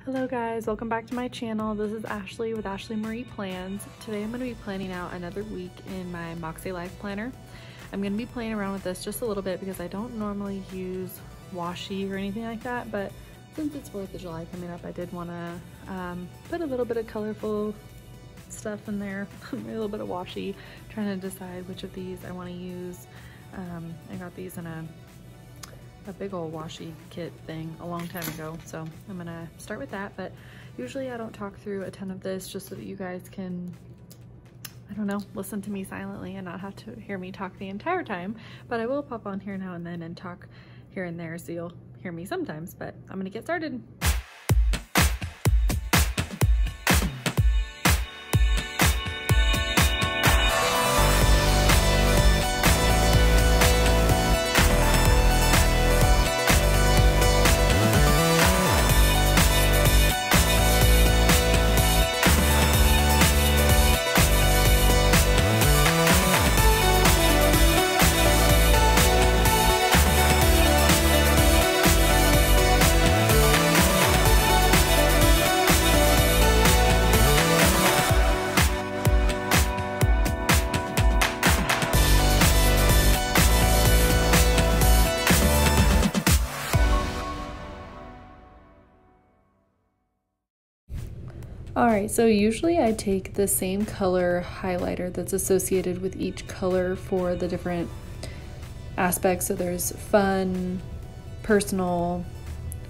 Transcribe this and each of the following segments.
Hello guys, welcome back to my channel. This is Ashley with Ashley Marie Plans. Today I'm going to be planning out another week in my Makse Life Planner. I'm going to be playing around with this just a little bit because I don't normally use washi or anything like that, but since it's 4th of July coming up, I did want to put a little bit of colorful stuff in there, a little bit of washi, trying to decide which of these I want to use. I got these in a big old washi kit thing a long time ago, so I'm gonna start with that. But usually I don't talk through a ton of this just so that you guys can, I don't know, listen to me silently and not have to hear me talk the entire time. But I will pop on here now and then and talk here and there, so you'll hear me sometimes. But I'm gonna get started. Alright, so usually I take the same color highlighter that's associated with each color for the different aspects. So there's fun, personal,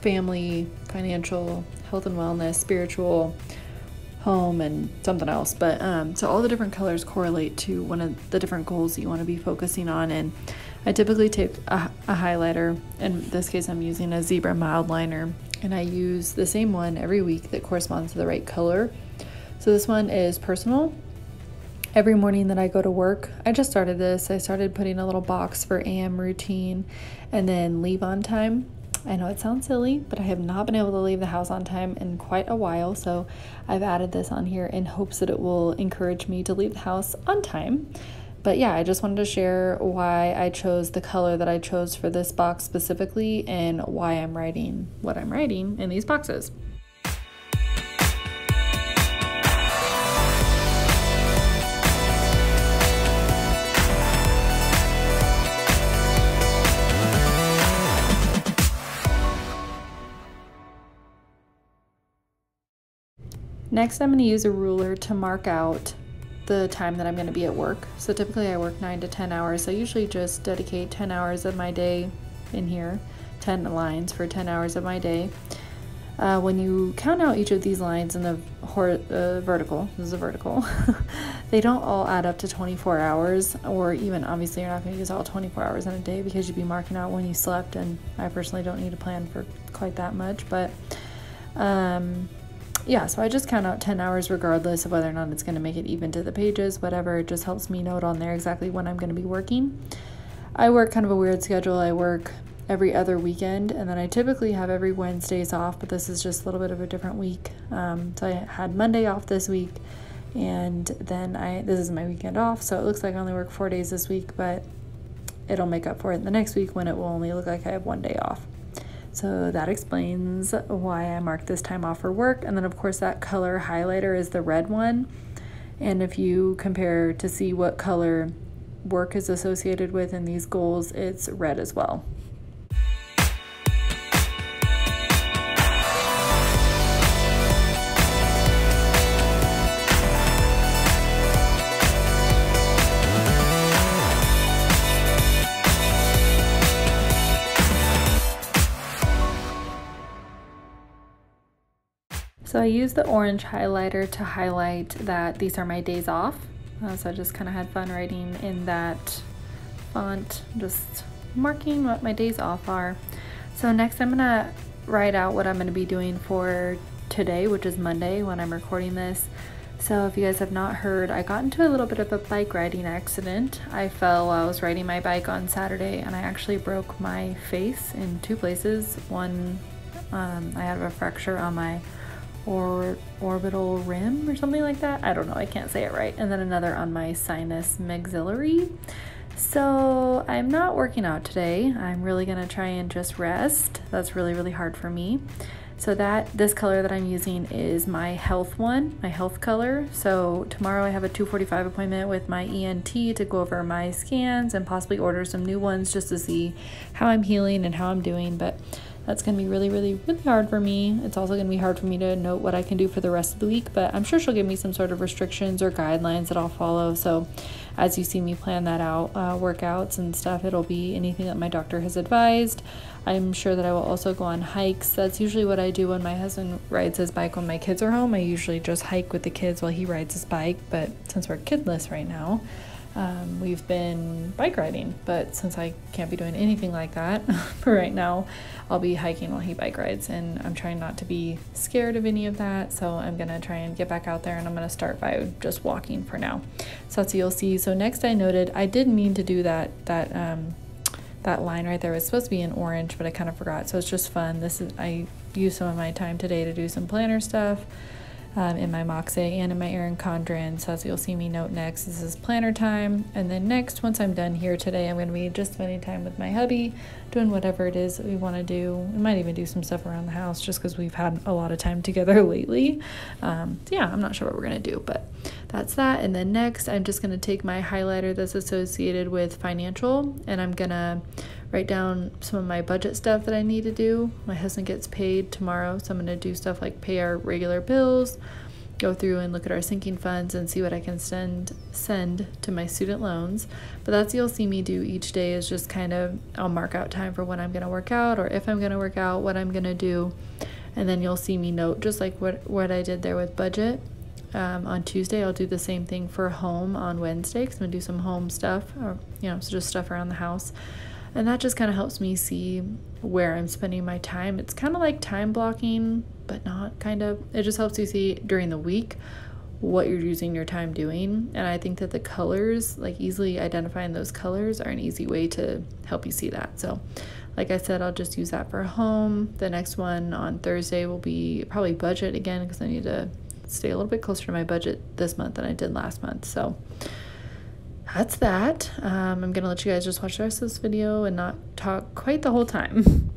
family, financial, health and wellness, spiritual, home, and something else. But so all the different colors correlate to one of the different goals that you want to be focusing on. And I typically take a highlighter. In this case, I'm using a zebra mild liner. And I use the same one every week that corresponds to the right color. So this one is personal. Every morning that I go to work, I just started this. I started putting a little box for AM routine and then leave on time. I know it sounds silly, but I have not been able to leave the house on time in quite a while. So I've added this on here in hopes that it will encourage me to leave the house on time. But yeah, I just wanted to share why I chose the color that I chose for this box specifically and why I'm writing what I'm writing in these boxes. Next, I'm going to use a ruler to mark out the time that I'm going to be at work. So typically I work 9 to 10 hours. So I usually just dedicate 10 hours of my day in here, 10 lines for 10 hours of my day. When you count out each of these lines in the vertical, this is a vertical, they don't all add up to 24 hours, or even obviously you're not going to use all 24 hours in a day because you'd be marking out when you slept, and I personally don't need to plan for quite that much. But yeah, so I just count out 10 hours regardless of whether or not it's going to make it even to the pages, whatever. It just helps me note on there exactly when I'm going to be working. I work kind of a weird schedule. I work every other weekend, and then I typically have every Wednesdays off, but this is just a little bit of a different week. So I had Monday off this week, and then this is my weekend off, so it looks like I only work 4 days this week, but it'll make up for it the next week when it will only look like I have 1 day off. So that explains why I marked this time off for work. And then of course that color highlighter is the red one. And if you compare to see what color work is associated with in these goals, it's red as well. So I used the orange highlighter to highlight that these are my days off. So I just kind of had fun writing in that font, just marking what my days off are. So next I'm gonna write out what I'm gonna be doing for today, which is Monday when I'm recording this. So if you guys have not heard, I got into a little bit of a bike riding accident. I fell while I was riding my bike on Saturday, and I actually broke my face in 2 places. One, I had a fracture on my orbital rim or something like that. I don't know, I can't say it right. And then another on my sinus maxillary. So I'm not working out today. I'm really gonna try and just rest. That's really, really hard for me. So this color that I'm using is my health one, my health color. So tomorrow I have a 2:45 appointment with my ENT to go over my scans and possibly order some new ones just to see how I'm healing and how I'm doing. But that's going to be really, really, really hard for me. It's also going to be hard for me to note what I can do for the rest of the week, but I'm sure she'll give me some sort of restrictions or guidelines that I'll follow. So as you see me plan that out, workouts and stuff, it'll be anything that my doctor has advised. I'm sure that I will also go on hikes. That's usually what I do when my husband rides his bike when my kids are home. I usually just hike with the kids while he rides his bike, but since we're kidless right now, we've been bike riding. But since I can't be doing anything like that for right now, I'll be hiking while he bike rides, and I'm trying not to be scared of any of that. So I'm gonna try and get back out there, and I'm gonna start by just walking for now. So that's what you'll see. So next I noted, I did mean to do that line right there was supposed to be in orange, but I kind of forgot. So it's just fun. I used some of my time today to do some planner stuff in my Makse and in my Erin Condren. So as you'll see me note next, this is planner time. And then next, once I'm done here today, I'm going to be just spending time with my hubby, doing whatever it is that we want to do. We might even do some stuff around the house just because we've had a lot of time together lately. So yeah, I'm not sure what we're going to do, but that's that. And then next, I'm just going to take my highlighter that's associated with financial, and I'm going to write down some of my budget stuff that I need to do. My husband gets paid tomorrow, so I'm going to do stuff like pay our regular bills, go through and look at our sinking funds and see what I can send to my student loans. But that's what you'll see me do each day, is just kind of, I'll mark out time for when I'm going to work out, or if I'm going to work out, what I'm going to do. And then you'll see me note just like what I did there with budget. On Tuesday, I'll do the same thing for home on Wednesday, because I'm going to do some home stuff, or so just stuff around the house. And that just kind of helps me see where I'm spending my time. It's kind of like time blocking, but not kind of. It just helps you see during the week what you're using your time doing. And I think that the colors, like easily identifying those colors, are an easy way to help you see that. So like I said, I'll just use that for home. The next one on Thursday will be probably budget again, because I need to stay a little bit closer to my budget this month than I did last month. So that's that. I'm gonna let you guys just watch the rest of this video and not talk quite the whole time.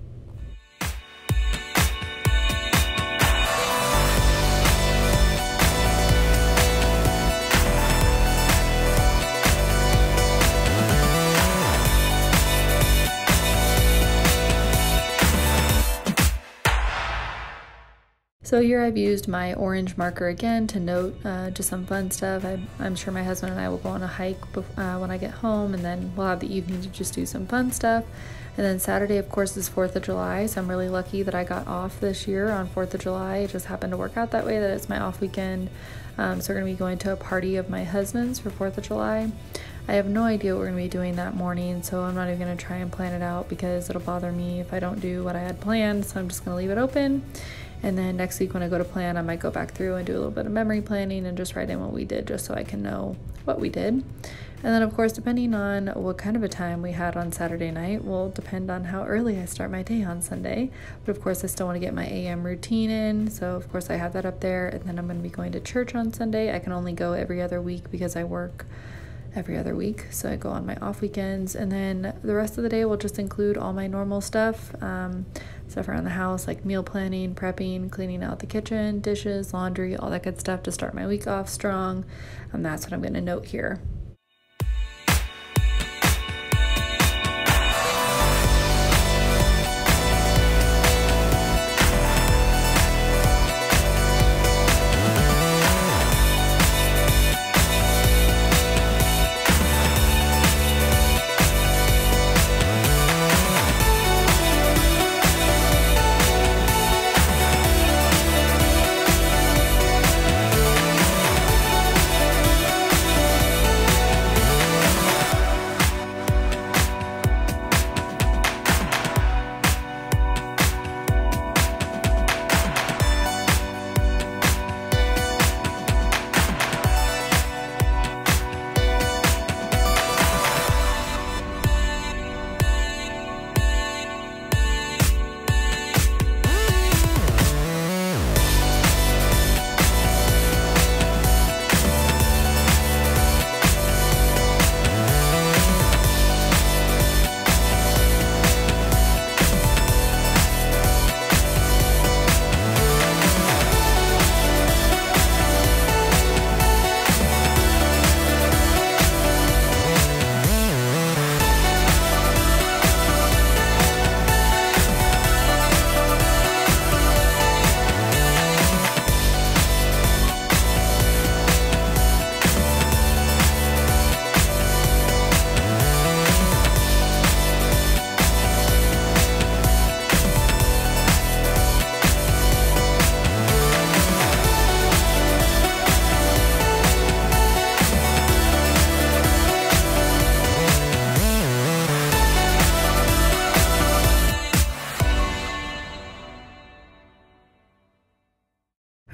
So here I've used my orange marker again to note just some fun stuff. I'm sure my husband and I will go on a hike when I get home, and then we'll have the evening to just do some fun stuff. And then Saturday, of course, is 4th of July, so I'm really lucky that I got off this year on 4th of July. It just happened to work out that way, that it's my off weekend. So we're going to be going to a party of my husband's for 4th of July. I have no idea what we're going to be doing that morning, so I'm not even going to try and plan it out, because it'll bother me if I don't do what I had planned, so I'm just going to leave it open. And then next week when I go to plan, I might go back through and do a little bit of memory planning and just write in what we did, just so I can know what we did. And then of course, depending on what kind of a time we had on Saturday night will depend on how early I start my day on Sunday. But of course, I still want to get my AM routine in. So of course I have that up there. And then I'm going to be going to church on Sunday. I can only go every other week because I work every other week, so I go on my off weekends. And then the rest of the day will just include all my normal stuff, stuff around the house, like meal planning, prepping, cleaning out the kitchen, dishes, laundry, all that good stuff to start my week off strong. And that's what I'm going to note here.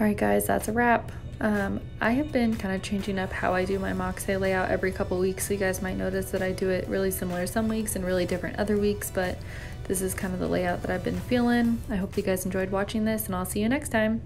Alright guys, that's a wrap. I have been kind of changing up how I do my Makse layout every couple weeks, so you guys might notice that I do it really similar some weeks and really different other weeks, but this is kind of the layout that I've been feeling. I hope you guys enjoyed watching this, and I'll see you next time.